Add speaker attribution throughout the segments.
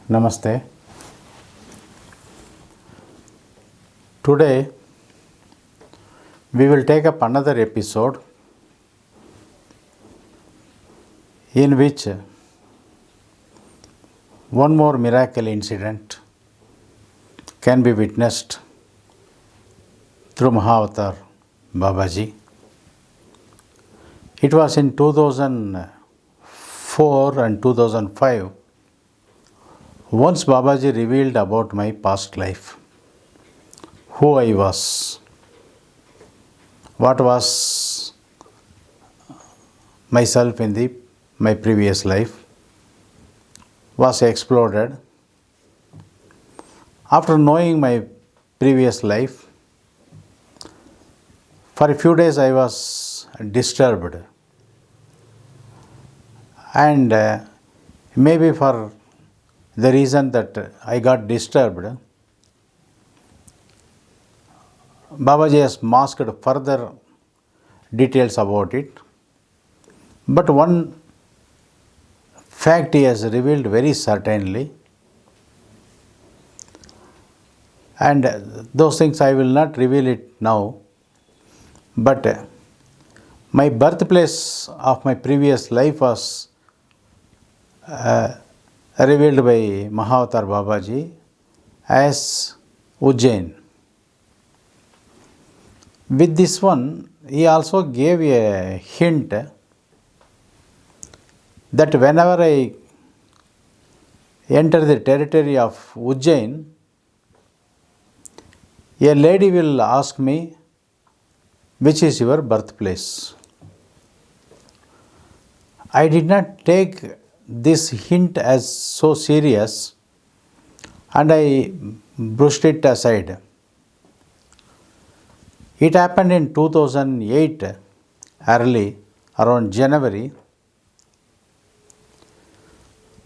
Speaker 1: Namaste. Today we will take up another episode in which one more miracle incident can be witnessed through Mahavatar Babaji. It was in 2004 and 2005. Once Babaji revealed about my past life, who I was, what was myself in my previous life, was exploded. After knowing my previous life, for a few days I was disturbed, and maybe for the reason that I got disturbed, Babaji has masked further details about it. But one fact he has revealed very certainly, and those things I will not reveal it now, but my birthplace of my previous life was revealed by Mahavatar Babaji as Ujjain. With this one, he also gave a hint that whenever I enter the territory of Ujjain, a lady will ask me, which is your birthplace? I did not take this hint as so serious, and I brushed it aside. It happened in 2008, early, around January.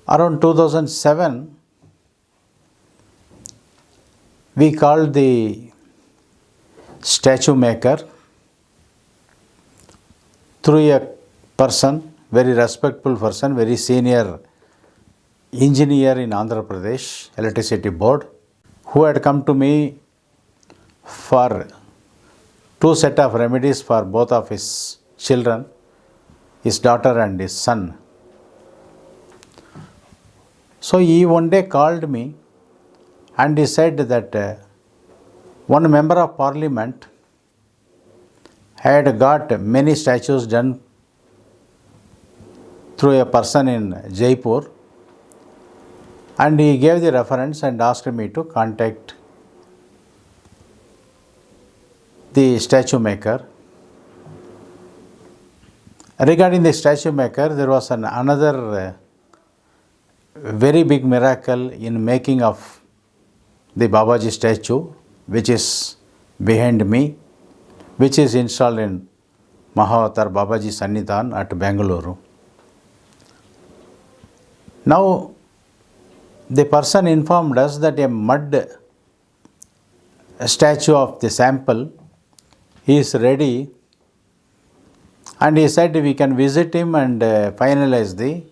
Speaker 1: Around 2007, we called the statue maker through a person, very respectful person, very senior engineer in Andhra Pradesh Electricity Board, who had come to me for two set of remedies for both of his children, his daughter and his son. So he one day called me and he said that one member of parliament had got many statues done through a person in Jaipur, and he gave the reference and asked me to contact the statue maker. Regarding the statue maker, there was another very big miracle in making of the Babaji statue, which is behind me, which is installed in Mahavatar Babaji Sannidhan at Bengaluru. Now, the person informed us that a mud statue of the sample is ready, and he said we can visit him and finalize the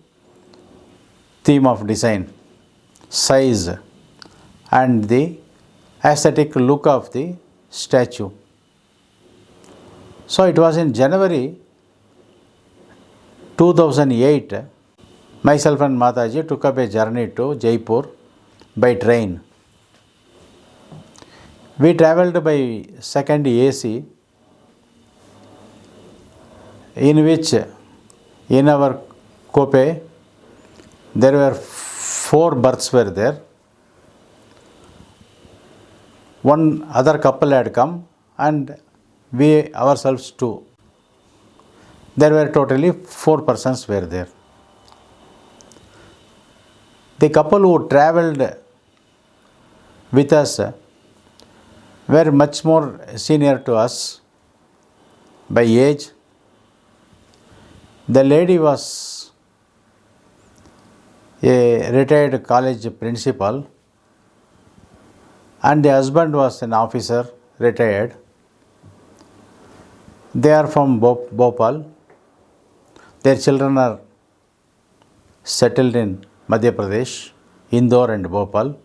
Speaker 1: theme of design, size, and the aesthetic look of the statue. So it was in January 2008, myself and Mataji took up a journey to Jaipur by train. We travelled by second AC, in which in our coupe there were 4 berths were there. One other couple had come and we ourselves too. There were totally 4 persons were there. The couple who travelled with us were much more senior to us by age. The lady was a retired college principal and the husband was an officer, retired. They are from Bhopal. Their children are settled in Madhya Pradesh. Indore and Bhopal.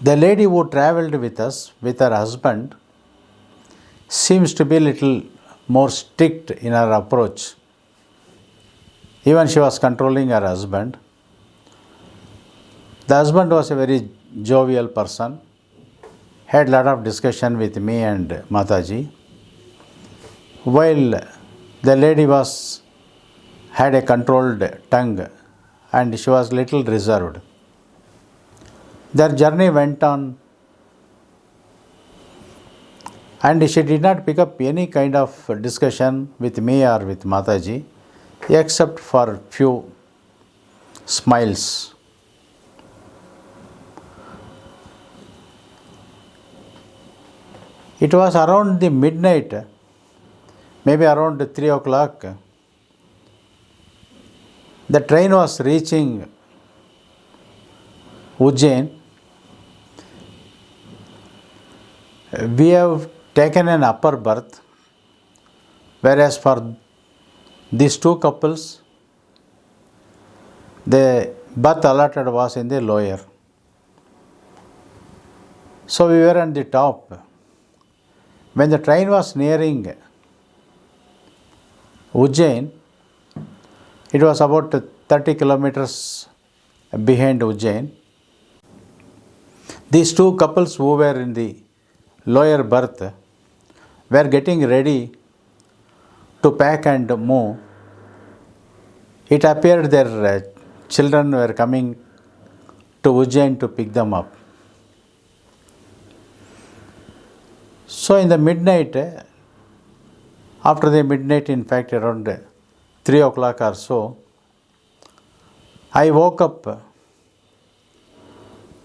Speaker 1: The lady who travelled with us with her husband seems to be a little more strict in her approach. Even she was controlling her husband. The husband was a very jovial person, had a lot of discussion with me and Mataji, while the lady had a controlled tongue and she was little reserved. Their journey went on and she did not pick up any kind of discussion with me or with Mataji except for few smiles. It was around the midnight, maybe around 3 o'clock. The train was reaching Ujjain. We have taken an upper berth, whereas for these two couples, the berth allotted was in the lower. So we were on the top. When the train was nearing Ujjain, it was about 30 kilometers behind Ujjain. These two couples who were in the lower berth were getting ready to pack and move. It appeared their children were coming to Ujjain to pick them up. So in the midnight, after the midnight, in fact around 3 o'clock or so, I woke up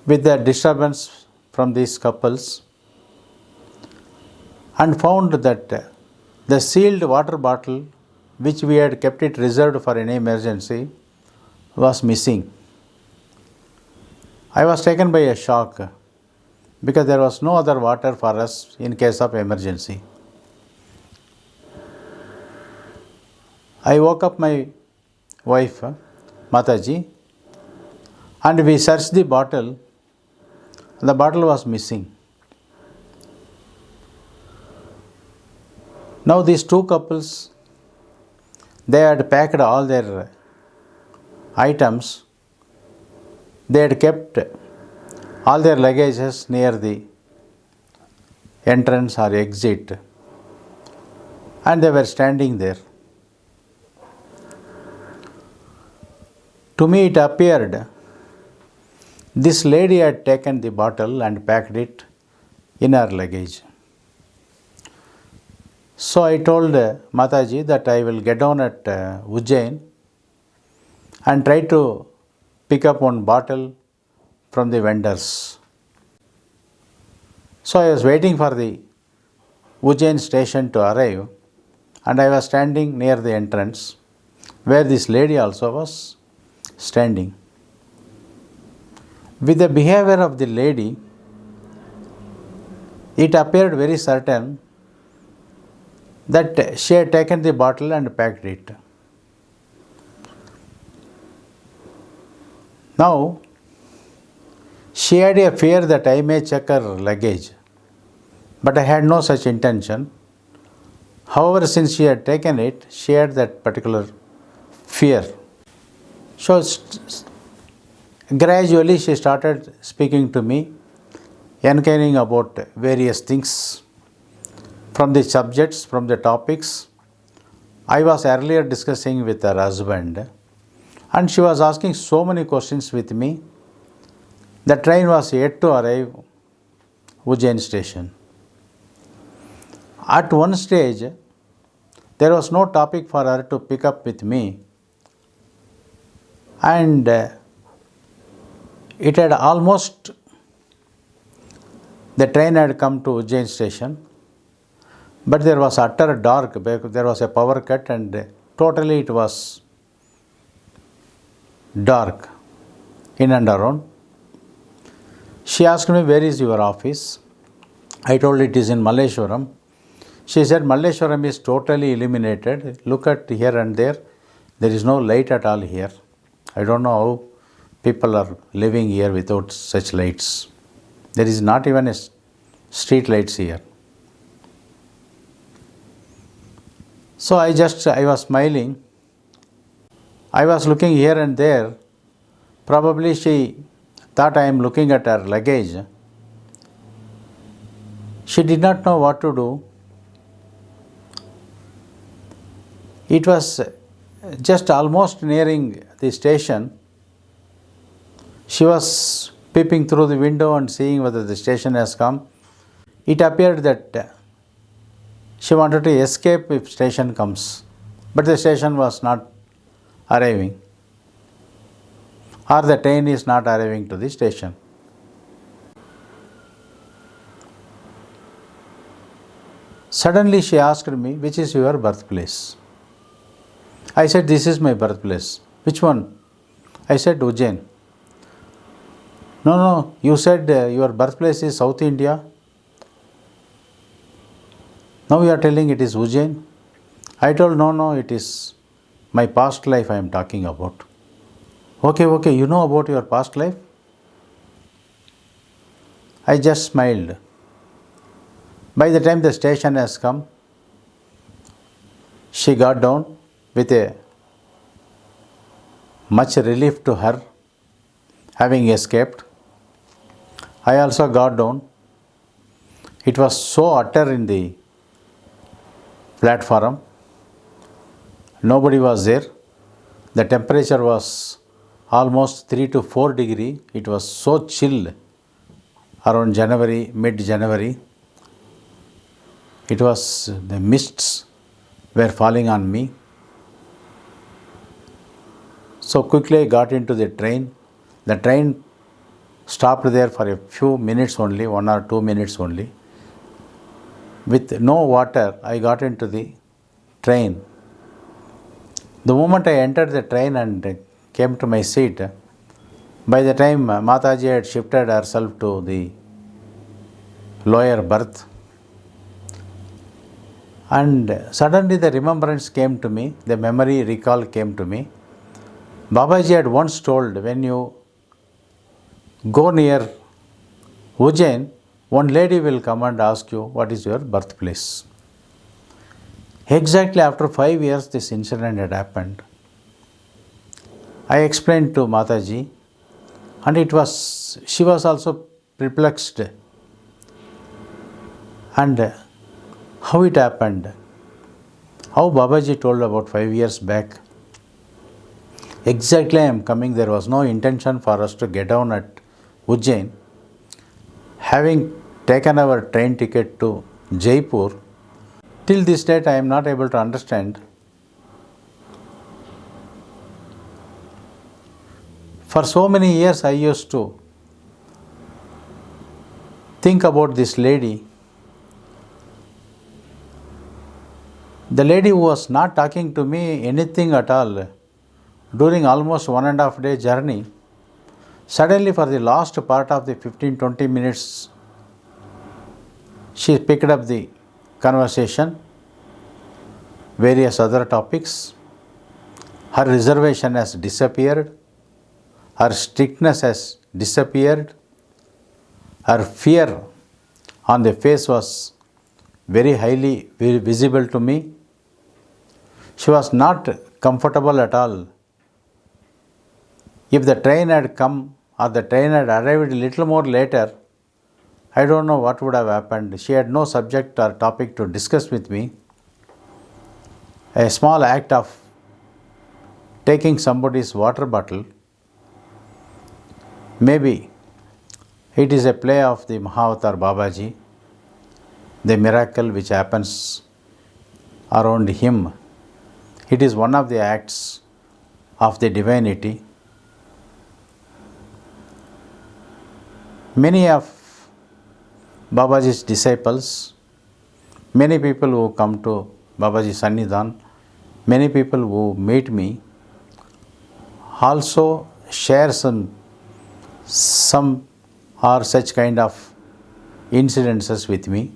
Speaker 1: with the disturbance from these couples and found that the sealed water bottle, which we had kept it reserved for any emergency, was missing. I was taken by a shock because there was no other water for us in case of emergency. I woke up my wife, Mataji, and we searched the bottle. The bottle was missing. Now these two couples, they had packed all their items. They had kept all their luggages near the entrance or exit, and they were standing there. To me it appeared this lady had taken the bottle and packed it in her luggage. So I told Mataji that I will get down at Ujjain and try to pick up one bottle from the vendors. So I was waiting for the Ujjain station to arrive, and I was standing near the entrance where this lady also was standing. With the behavior of the lady, it appeared very certain that she had taken the bottle and packed it. Now, she had a fear that I may check her luggage, but I had no such intention. However, since she had taken it, she had that particular fear. So, gradually she started speaking to me, inquiring about various things from the subjects, from the topics I was earlier discussing with her husband, and she was asking so many questions with me. The train was yet to arrive Ujjain station. At one stage, there was no topic for her to pick up with me, and it had almost, the train had come to Ujjain station, but there was utter dark. There was a power cut and totally it was dark in and around. She asked me, where is your office? I told it is in Malleshwaram. She said, Malleshwaram is totally illuminated. Look at here and there. There is no light at all here. I don't know how people are living here without such lights. There is not even a street lights here. So I was smiling. I was looking here and there. Probably she thought I am looking at her luggage. She did not know what to do. It was just almost nearing the station. She was peeping through the window and seeing whether the station has come. It appeared that she wanted to escape if station comes, but the station was not arriving, or the train is not arriving to the station. Suddenly she asked me, "Which is your birthplace?" I said, "This is my birthplace." "Which one?" I said, "Ujjain." No, you said your birthplace is South India. Now you are telling it is Ujjain. I told, no, it is my past life I am talking about. Okay, you know about your past life? I just smiled. By the time the station has come, she got down with a much relief to her, having escaped. I also got down. It was so utter in the platform. Nobody was there. The temperature was almost 3 to 4 degrees. It was so chill around January, mid-January. It was, the mists were falling on me. So quickly I got into the train. The train stopped there for a few minutes only, 1 or 2 minutes only. With no water, I got into the train. The moment I entered the train and came to my seat, by the time Mataji had shifted herself to the lower berth, and suddenly the remembrance came to me, the memory recall came to me. Babaji had once told, when you go near Ujjain, one lady will come and ask you, what is your birthplace? Exactly after 5 years, this incident had happened. I explained to Mataji, and she was also perplexed. And how it happened, how Babaji told about 5 years back. Exactly I am coming, there was no intention for us to get down at Ujjain. Having taken our train ticket to Jaipur, till this date I am not able to understand. For so many years I used to think about this lady. The lady who was not talking to me anything at all during almost 1.5 day journey, suddenly for the last part of the 15-20 minutes, she picked up the conversation, various other topics. Her reservation has disappeared, her strictness has disappeared, her fear on the face was very highly visible to me. She was not comfortable at all. If the train had come or the train had arrived a little more later, I don't know what would have happened. She had no subject or topic to discuss with me. A small act of taking somebody's water bottle, maybe it is a play of the Mahavatar Babaji, the miracle which happens around him. It is one of the acts of the divinity. Many of Babaji's disciples, many people who come to Babaji Sannidhan, many people who meet me also share some or such kind of incidences with me.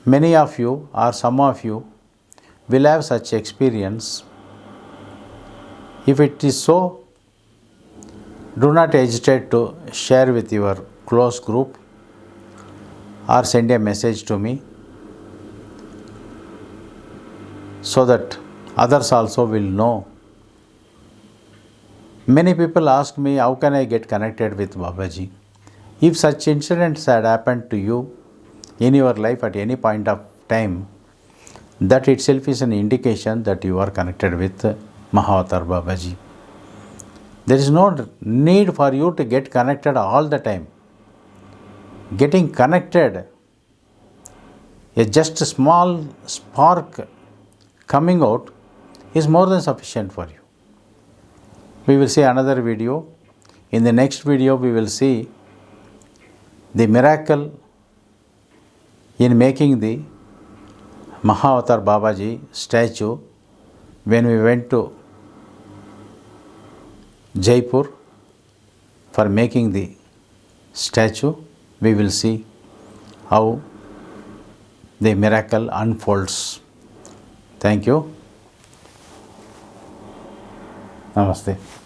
Speaker 1: Many of you or some of you will have such experience If it is so, do not hesitate to share with your close group or send a message to me so that others also will know. Many people ask me, how can I get connected with Babaji? If such incidents had happened to you in your life at any point of time, that itself is an indication that you are connected with Mahavatar Babaji. There is no need for you to get connected all the time. Getting connected, just a small spark coming out is more than sufficient for you. We will see another video. In the next video, we will see the miracle in making the Mahavatar Babaji statue when we went to Jaipur for making the statue. We will see how the miracle unfolds. Thank you. Namaste.